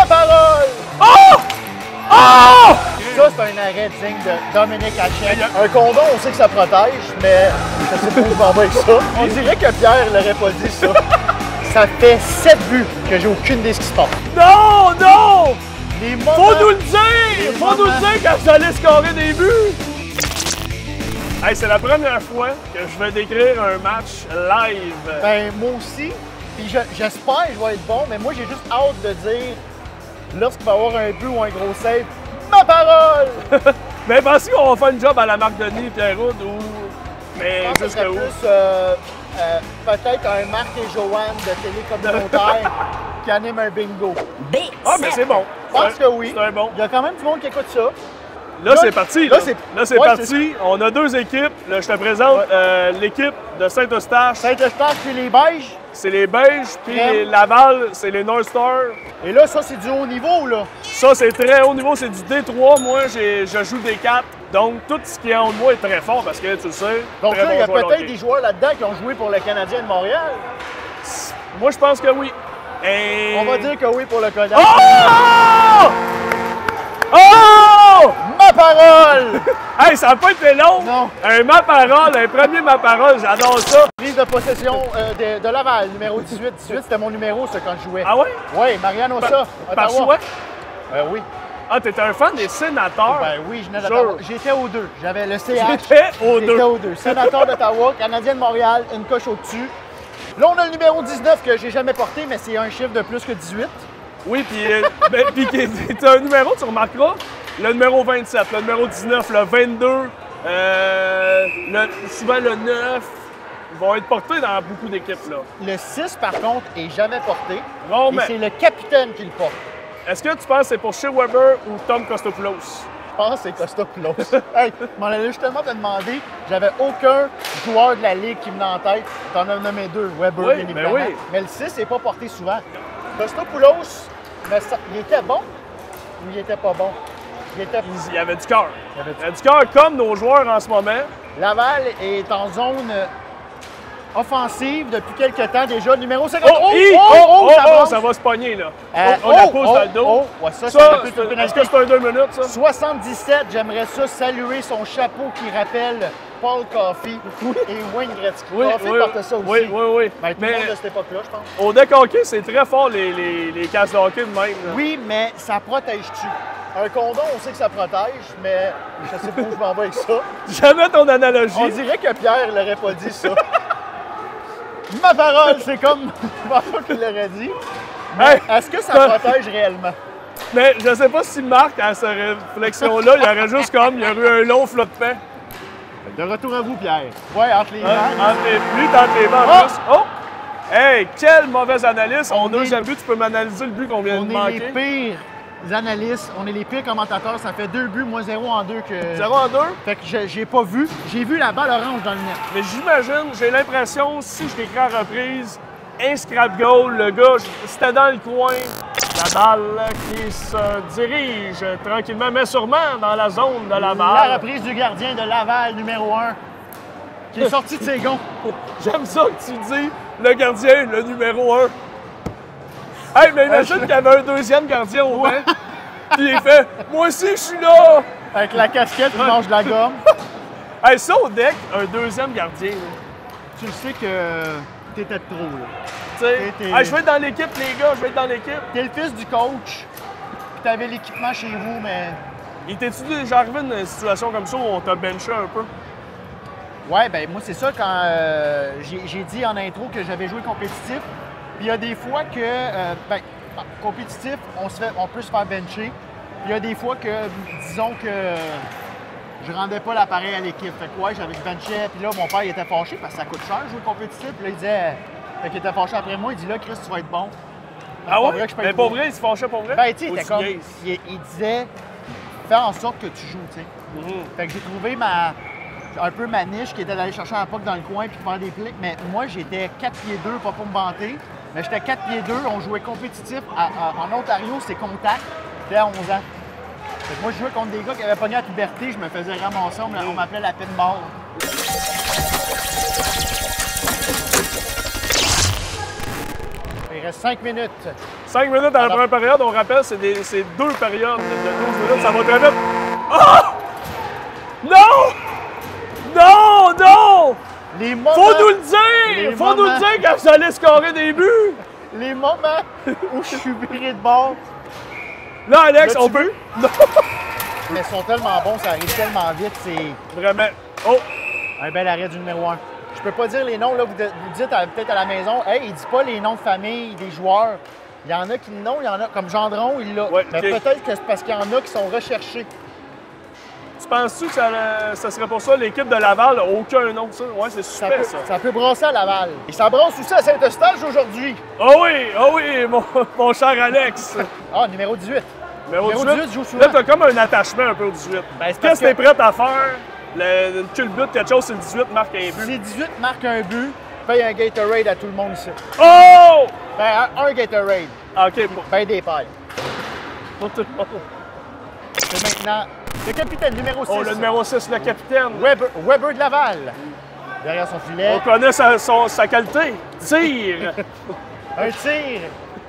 Ma parole! Oh! Oh! Ça, c'est un arrêt digne de Dominique Hachette. Un condom, on sait que ça protège, mais je sais pas où je m'en vais avec ça. On dirait que Pierre l'aurait pas dit, ça. Ça fait 7 buts que j'ai aucune idée de ce qui se passe. Non, non! Les moments... Faut nous le dire! Faut nous le dire quand vous allez scorer des buts! Hey, c'est la première fois que je vais décrire un match live. Ben, moi aussi. Puis j'espère que je vais être bon, mais moi, j'ai juste hâte de dire, lorsqu'il va y avoir un but ou un gros save, ma parole! Mais pensez qu'on va faire une job à la Marc Denis et Pierre-Houd ou. Mais Je pense que ce serait jusqu'à où? plus peut-être un Marc et Joanne de télé communautaire qui anime un bingo. Ah, mais c'est bon. Je pense que oui. C'est un bon. Il y a quand même du monde qui écoute ça. Là, c'est parti. Là, c'est ouais, parti. On a deux équipes. Là, je te présente l'équipe de Saint-Eustache. Saint-Eustache, puis les Beiges. C'est les Beiges, puis Crème. les Laval, c'est les North Stars. Et là, ça, c'est du haut niveau, là. Ça, c'est très haut niveau, c'est du D3. Moi, je joue des 4. Donc, tout ce qui est en haut de moi est très fort parce que, tu le sais, Donc très là, il y a bon joueur de peut-être hockey. des joueurs là-dedans qui ont joué pour le Canadien de Montréal. Moi, je pense que oui. Et... On va dire que oui pour le Canadien. Oh! Oh! Ma parole! Hey, ça n'a pas été long! Non. Un ma-parole, un premier ma-parole, j'adore ça! Prise de possession de Laval, numéro 18. 18, c'était mon numéro, ça, quand je jouais. Ah ouais? Oui, Marianne Ossa, Par Ottawa. choix? Oui. Ah, t'es un fan des sénateurs? Ben oui, je venais Sure. d'Ottawa. J'étais aux deux. J'avais le CH. J'étais aux deux. J'étais aux deux. Sénateur d'Ottawa, Canadien de Montréal, une coche au-dessus. Là, on a le numéro 19 que j'ai jamais porté, mais c'est un chiffre de plus que 18. Oui, puis t'as un numéro, tu remarqueras, le numéro 27, le numéro 19, le 22, souvent le 9, vont être portés dans beaucoup d'équipes, là. Le 6, par contre, est jamais porté. Bon, Et mais c'est le capitaine qui le porte. est-ce que tu penses que c'est pour Shea Weber ou Tom Kostopoulos? Je pense que c'est Kostopoulos. Hey, je m'en allais justement te demander, j'avais aucun joueur de la Ligue qui me venait en tête. T'en as nommé deux, Weber, Oui, bien ben évidemment. oui. Mais le 6 n'est pas porté souvent. Kostopoulos, mais il était bon ou il était pas bon? Il était... Il y avait du cœur. Il y avait du- Il y a du cœur comme nos joueurs en ce moment. Laval est en zone offensive depuis quelques temps déjà. Numéro 50. Ça va se pogner, là. On Oh, la pousse dans le dos. Ouais, ça, Ça, un peu de est-ce pénalité. que c'est un 2 minutes, ça? 77, j'aimerais ça saluer son chapeau qui rappelle Paul Coffey et Wayne Gretzky. Coffey portait ça aussi. Oui. Ben, tout le monde de cette époque-là, je pense. Au deck hockey, c'est très fort, les casques de hockey de même. Là. Oui, mais ça protège-tu? Un condom, on sait que ça protège, mais je sais pas où je m'en vais avec ça. Jamais ton analogie. On dirait que Pierre l'aurait pas dit, ça. Ma parole, c'est comme... Je pense pas qu'il l'aurait dit. Hey, Est-ce que ça protège réellement? mais je sais pas si Marc, à cette réflexion-là, il aurait juste comme, il y aurait eu un long flot de paix. De retour à vous, Pierre. Ouais, entre les mains. Lui, dans tes mains en plus. Oh! Hey, quelle mauvaise analyse. Au On est- deuxième but, tu peux m'analyser le but qu'on vient On de est les manquer. pires analystes, on est les pires commentateurs. Ça fait 2 buts, moi 0 en 2 que... 0 en 2. Fait que j'ai pas vu. J'ai vu la balle orange dans le net. Mais j'imagine, j'ai l'impression, si je t'écris en reprise, un scrap goal, le gars, c'était dans le coin. La balle qui se dirige tranquillement, mais sûrement dans la zone de la La balle. reprise du gardien de Laval, numéro 1, qui est sorti de ses gonds. J'aime ça que tu dis le gardien, le numéro 1. Hey, mais imagine qu'il y avait un deuxième gardien au banc. Puis il fait moi aussi, je suis là. Avec la casquette, il mange de la gomme. Hey, ça au deck, un deuxième gardien. là. Tu le sais que t'étais de trop, là. Tu sais, T'es- hey, je vais être dans l'équipe, les gars, je vais être dans l'équipe. T'es le fils du coach, puis t'avais l'équipement chez vous, mais... Il était-tu déjà arrivé dans une situation comme ça où on t'a benché un peu? Ouais, ben moi, c'est ça quand j'ai dit en intro que j'avais joué compétitif. Puis il y a des fois que, compétitif, on peut se faire bencher. Puis il y a des fois que, disons que je rendais pas l'appareil à l'équipe. Fait que ouais, j'avais benché. Puis là, mon père, il était fâché parce que ça coûte cher jouer compétitif. Puis là, il disait, fait qu'il était fâché après moi. Il dit là, Chris, tu vas être bon. Ah Pas ouais? vrai que je peux Mais être pour bon. vrai, il se fâchait pour vrai? Ben, tu sais, il Ou était tu comme. niaises? Il disait, fais en sorte que tu joues, tu sais. Fait que j'ai trouvé un peu ma niche qui était d'aller chercher un puck dans le coin puis de faire des plics. Mais moi, j'étais 4 pieds 2, pas pour me vanter. Mais j'étais 4 pieds 2, on jouait compétitif. En Ontario, c'est contact. J'étais à 11 ans. Fait que moi, je jouais contre des gars qui avaient pogné la puberté. Je me faisais ramasser. On m'appelait la pinball. Il reste 5 minutes. 5 minutes dans la première période, on rappelle, c'est 2 périodes de 12 minutes, ça va très vite. Ah! Non! Non, non! Les moments, Faut nous le dire! Faut nous le dire quand vous allez scorer des buts! Les moments où je suis viré de bord. Là, Alex, on peut? Non! Mais ils sont tellement bons, ça arrive tellement vite, c'est Vraiment. Oh! un bel arrêt du numéro 1. Je peux pas dire les noms, là, vous dites peut-être à la maison, hey, il dit pas les noms de famille des joueurs. Il y en a qui l'ont, il y en a, comme Gendron, il l'a. Ouais, mais okay. peut-être que c'est parce qu'il y en a qui sont recherchés. Tu penses-tu que ça serait pour ça l'équipe de Laval n'a aucun nom, ça? Ouais, c'est suspect, ça. Ça peut brasser à Laval. Et ça brasse aussi à Saint-Eustache aujourd'hui. Oh oui, mon cher Alex. Ah, numéro 18. Numéro 18 joue souvent. Là, t'as comme un attachement un peu au 18. Ben, qu'est-ce que t'es prêt à faire? Le culbute, quelque chose, c'est le 18 marque un but. Si 18 marque un but, paye un Gatorade à tout le monde ici. Oh! Ben, un Gatorade. OK, bon. Paye des pailles. Pour tout le monde. C'est maintenant le capitaine numéro 6. Oh, le numéro 6, le capitaine. Weber de Laval. Derrière son filet. On connaît sa qualité. Tire. Un tir.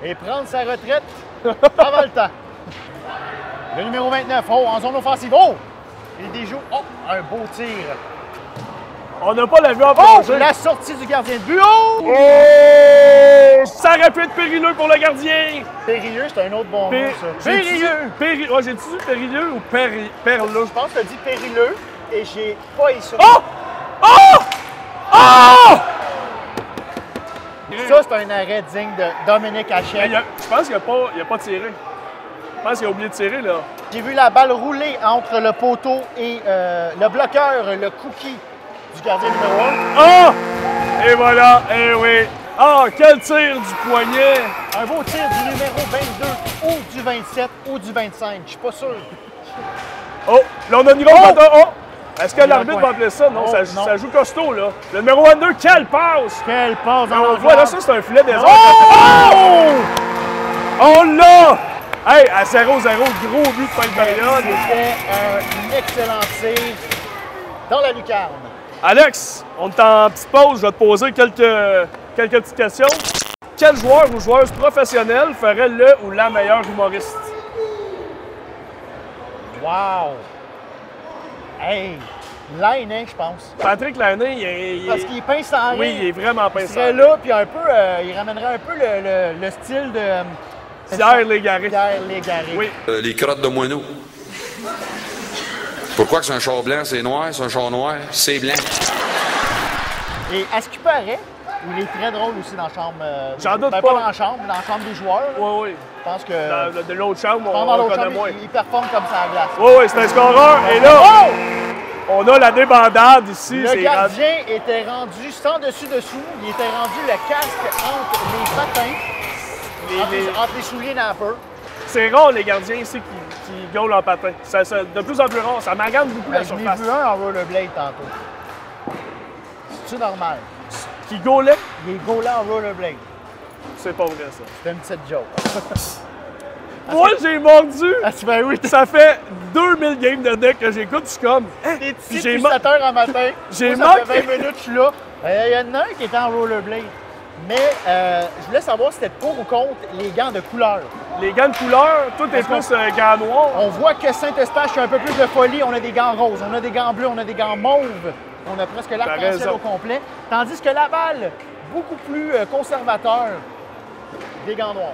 Et prendre sa retraite avant le temps. Le numéro 29. Oh, en zone offensive. Oh! Il déjoue. Oh, un beau tir. On n'a pas la vue en Oh! plongée. La sortie du gardien de but. Oh! Oh! Ça aurait pu être périlleux pour le gardien. Périlleux, c'est un autre bon mot, ça. Périlleux. Ouais, j'ai-tu dit périlleux ou perleux? Je pense que tu as dit périlleux et j'ai pas eu ça. Oh! Oh! Oh! Ça, c'est un arrêt digne de Dominique Hachette. Je pense qu'il n'a pas tiré. Je pense qu'il a oublié de tirer, là. J'ai vu la balle rouler entre le poteau et le bloqueur, le cookie du gardien numéro 1. Oh! Et voilà, eh oui. Ah, quel tir du poignet! Un beau tir du numéro 22 ou du 27 ou du 25. Je suis pas sûr. Oh! Là, on a une grosse bataille. Oh! Est-ce que On l'arbitre va appeler ça? Non, Oh, ça joue costaud, là. Le numéro 22, quelle passe! Quelle passe dans On le voit, là, ça, c'est un filet des Oh! On l'a! Hey, à 0-0, gros but de fin de période. C'était un excellent tir dans la lucarne. Alex, on est en petite pause. Je vais te poser quelques petites questions. Quel joueur ou joueuse professionnelle ferait le ou la meilleure humoriste? Wow! Hey! Lainé, je pense. Patrick Lainé, il Parce qu'il est pince sans rien. Oui, il est vraiment pince Il sans serait rien. là, puis un peu, il ramènerait un peu le style de... Pierre Légaré. Pierre Légaré. Oui. Les crottes de moineau. Pourquoi que c'est un char blanc, c'est noir, c'est un char noir, c'est blanc. Et à ce qui paraît, il est très drôle aussi dans la chambre. J'en doute pas. pas. Dans la chambre des joueurs. Oui, oui. Je pense que De l'autre chambre, pendant on l'autre connaît chambre, moins. il performe comme ça à la glace. Oui, oui, c'est un scoreur. Et là, on a la débandade ici. Le c'est gardien était rendu sans dessus-dessous. Il était rendu le casque entre les patins, entre les souliers Napper. C'est rare, les gardiens ici qui gaulent en patin. De plus en plus rare. Ça magane beaucoup la Je n'ai surface. vu un en rollerblade tantôt. C'est normal. Qui gaulait? Il est gaulé en rollerblade. C'est pas vrai, ça. C'est une petite joke. Moi, j'ai mordu. Ah, ben oui, Ça fait 2000 games de deck que j'écoute. Je suis comme. Hein? t'es Puis ici depuis 7 h en matin. J'ai Moi, ça manqué. fait 20 minutes que je suis là. Il y en a un qui était en rollerblade. Mais je voulais savoir si c'était pour ou contre les gants de couleur. Les gants de couleur, tout est Parce plus gants noirs. On voit que Saint-Eustache a un peu plus de folie. On a des gants roses, on a des gants bleus, on a des gants mauves. On a presque l'arc-en-ciel raison. au complet. Tandis que Laval, beaucoup plus conservateur, des gants noirs.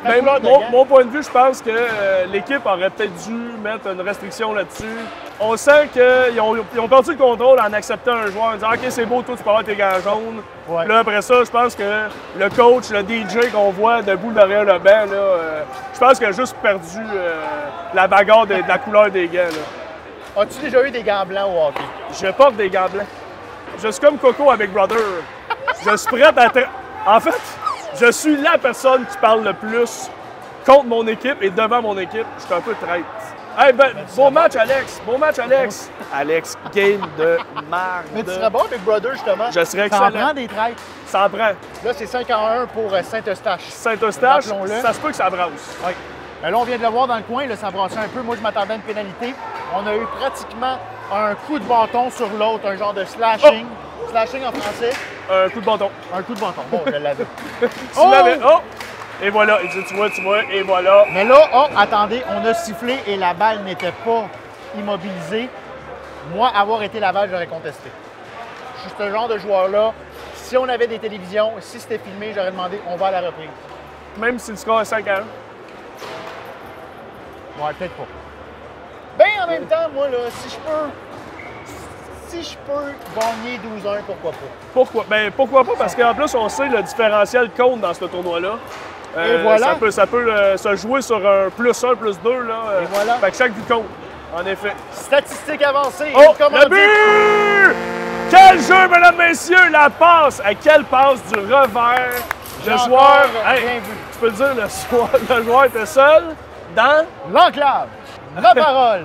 La Ben, couleur de gants. mon point de vue, je pense que l'équipe aurait peut-être dû mettre une restriction là-dessus. On sent qu'ils ont perdu le contrôle en acceptant un joueur, en disant « OK, c'est beau, toi, tu peux avoir tes gants jaunes. Ouais. Là, après ça, je pense que le coach, le DJ qu'on voit debout derrière le banc, là, je pense qu'il a juste perdu la bagarre de la couleur des gants. Là. As-tu déjà eu des gants blancs au hockey? Je porte des gants blancs. Je suis comme Coco avec Brother. Je suis prête à... En fait, je suis la personne qui parle le plus contre mon équipe et devant mon équipe. Je suis un peu traître. Hey, beau match, Alex. Beau match, Alex. Alex, game de marde. Mais tu serais bon avec Brother, justement. Je serais Ça en excellent. prend des traites. Ça en prend. Là, c'est 5-1 pour Saint-Eustache. Saint-Eustache, Rappelons-le. ça se peut que ça brasse. Oui. Là, on vient de le voir dans le coin, là, ça brassait un peu. Moi, je m'attendais à une pénalité. On a eu pratiquement un coup de bâton sur l'autre, un genre de slashing. Slashing en français. Un coup de bâton. Un coup de bâton. Bon, je l'avais. Tu l'avais. Oh! Et voilà. Il dit, tu vois, et voilà. Mais là, oh, attendez, on a sifflé et la balle n'était pas immobilisée. Moi, avoir été Laval, j'aurais contesté. Je suis ce genre de joueur-là. Si on avait des télévisions, si c'était filmé, j'aurais demandé, on va à la reprise. Même si le score est 5-1. Ouais, peut-être pas. Ben, en même temps, moi, là, si je peux gagner 12-1, pourquoi pas? Pourquoi? Ben, pourquoi pas? Parce qu'en plus, on sait le différentiel compte dans ce tournoi-là. Et voilà. Ça peut se jouer sur un +1, +2. Là, Et voilà. Fait que chaque but compte, en effet. Statistique avancée. Oh, comment le but! Quel jeu, mesdames, messieurs! La passe! À quelle passe du revers? Le joueur... Hey, bien vu. tu peux le dire, le joueur était seul dans... L'enclave. Ma parole.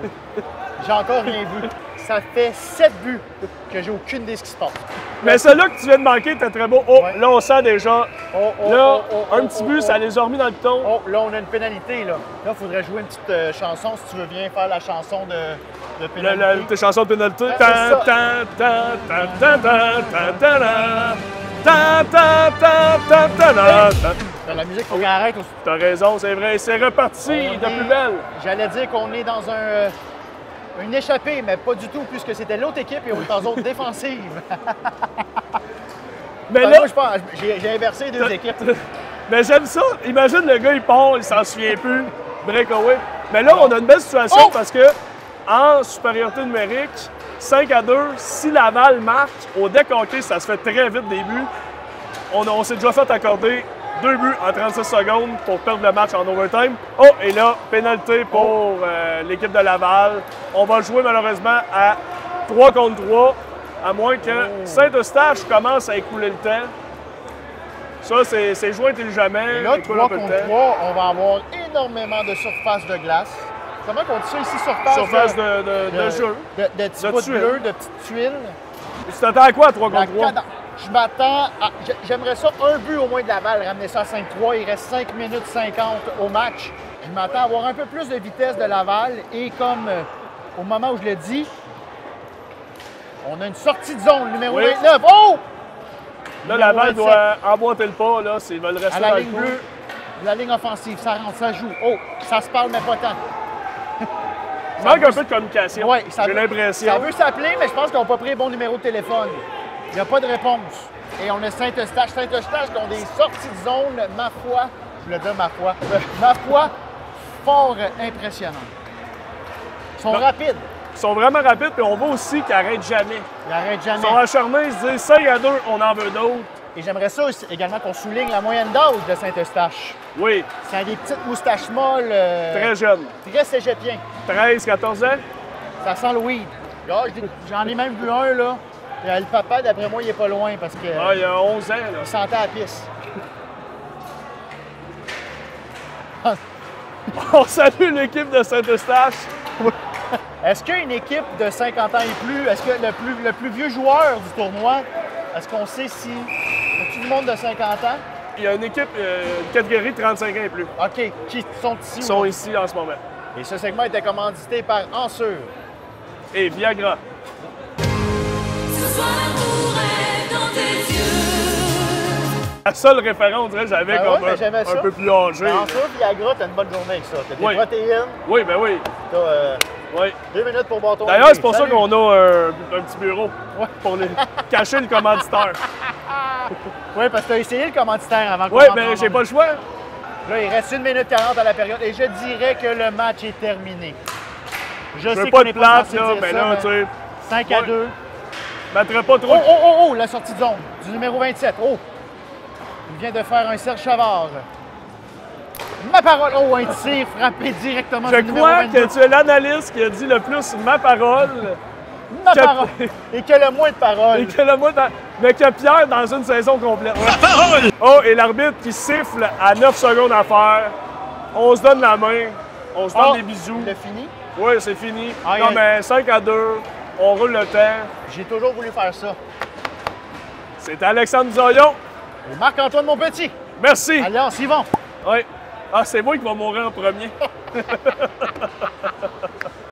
J'ai encore rien vu. Ça fait 7 buts que j'ai aucune idée de ce qui se passe. Mais celui-là que tu viens de manquer était très beau. Oh, Ouais. là, on sent déjà. Là, un petit but, ça oh. les a remis dans le piton. Oh, là, on a une pénalité, là. Là, il faudrait jouer une petite chanson, si tu veux bien faire la chanson de pénalité. Tes chansons de pénalité. c'est ça. La musique, faut qu'elle arrête aussi. T'as raison, c'est vrai. C'est reparti de plus belle. J'allais dire qu'on est dans une échappée, mais pas du tout, puisque c'était l'autre équipe et on est dans zone défensive. Mais Moi, là, je pense, j'ai inversé les deux équipes. mais j'aime ça. Imagine le gars, il part, il s'en souvient plus. Breakaway. Mais là, on a une belle situation Oh! parce que en supériorité numérique, 5-2, si Laval marque, au décompté, ça se fait très vite des buts. On s'est déjà fait accorder 2 buts en 36 secondes pour perdre le match en overtime. Oh, et là, pénalité pour l'équipe de Laval. On va jouer malheureusement à 3 contre 3, à moins que Saint-Eustache commence à écouler le temps. Ça, c'est joué intelligemment. Et là, écoule 3 un peu le contre temps. 3, on va avoir énormément de surface de glace. Comment on dit ça ici, surface? Surface de jeu. De petits De bouts de tuiles. bleu, de petites tuiles. Tu t'attends à quoi à 3 La contre 3? cadence. Je m'attends à... J'aimerais ça un but au moins de Laval, ramener ça à 5-3. Il reste 5 minutes 50 au match. Je m'attends à avoir un peu plus de vitesse de Laval. Et comme au moment où je le dis, on a une sortie de zone, numéro Oui. 29. Oh! Là, Numéro Laval 27. doit emboîter le pas, là, s'ils veulent rester À dans la le ligne coup. bleue, la ligne offensive, ça rentre, ça joue. Oh, ça se parle, mais pas tant. Il manque un peu de communication. Ouais, J'ai l'impression. Ça veut s'appeler, mais je pense qu'ils n'ont pas pris le bon numéro de téléphone. Il n'y a pas de réponse. Et on a Saint-Eustache. Saint-Eustache qui ont des sorties de zone, ma foi, je le dis ma foi, fort impressionnantes. Ils sont rapides. Ils sont vraiment rapides, puis on voit aussi qu'ils n'arrêtent jamais. Ils n'arrêtent Ils sont jamais. acharnés, ils se disent 5-2, on en veut d'autres. Et j'aimerais ça aussi, également qu'on souligne la moyenne d'âge de Saint-Eustache. Oui, C'est des petites moustaches molles, très jeunes. très cégepien. 13, 14 ans. Ça sent le weed. Là, j'en ai même vu un, là. Et, le papa, d'après moi, il est pas loin parce que Ah, il y a 11 ans, là. il sentait la pisse. On salue l'équipe de Saint-Eustache. Est-ce qu'une équipe de 50 ans et plus, est-ce que le plus vieux joueur du tournoi, est-ce qu'on sait si tout le monde de 50 ans? Il y a une équipe, une catégorie 35 ans et plus. OK, qui sont ici? Ils sont ici en ce moment. Et ce segment était commandité par Ansur. Et Viagra. Ce soir l'amour est dans tes yeux. La seule référence, on dirait, j'avais Ben comme ouais, mais j'aimais ça. un peu plus âgé. Mais Ansur, Viagra, t'as une bonne journée avec ça. T'as des Oui. protéines, Oui, ben oui. t'as Oui. 2 minutes pour boire ton D'ailleurs, idée. c'est pour ça Salut. qu'on a un petit bureau Ouais. pour cacher le commanditaire. Oui, parce que t'as essayé le commanditaire avant qu'on Oui, rentre mais en j'ai onde. pas le choix. Là, il reste 1 minute 40 à la période et je dirais que le match est terminé. Je sais veux qu'on pas est de plate, censé là, dire mais ça, là, tu sais, 5 à Ouais. 2. je mettrais pas trop. Oh, la sortie de zone du numéro 27. Oh, il vient de faire un Serge Chavard. Ma parole. Oh, un tir frappé directement Je sur le numéro crois 22. que tu es l'analyste qui a dit le plus ma parole. Ma que- parole. Et que le moins de paroles. Et que le moins mais que Pierre dans une saison complète. Ouais. Oh, et l'arbitre qui siffle à 9 secondes à faire. On se donne la main. On se donne Oh, des bisous. il a fini. Oui, c'est fini. Ah, non, il y a- mais 5 à 2. On roule le temps. J'ai toujours voulu faire ça. C'est Alexandre Zoyon. Et Marc-Antoine Monpetit. Merci. Alliance Yvon. Oui. Ah, c'est moi qui va mourir en premier.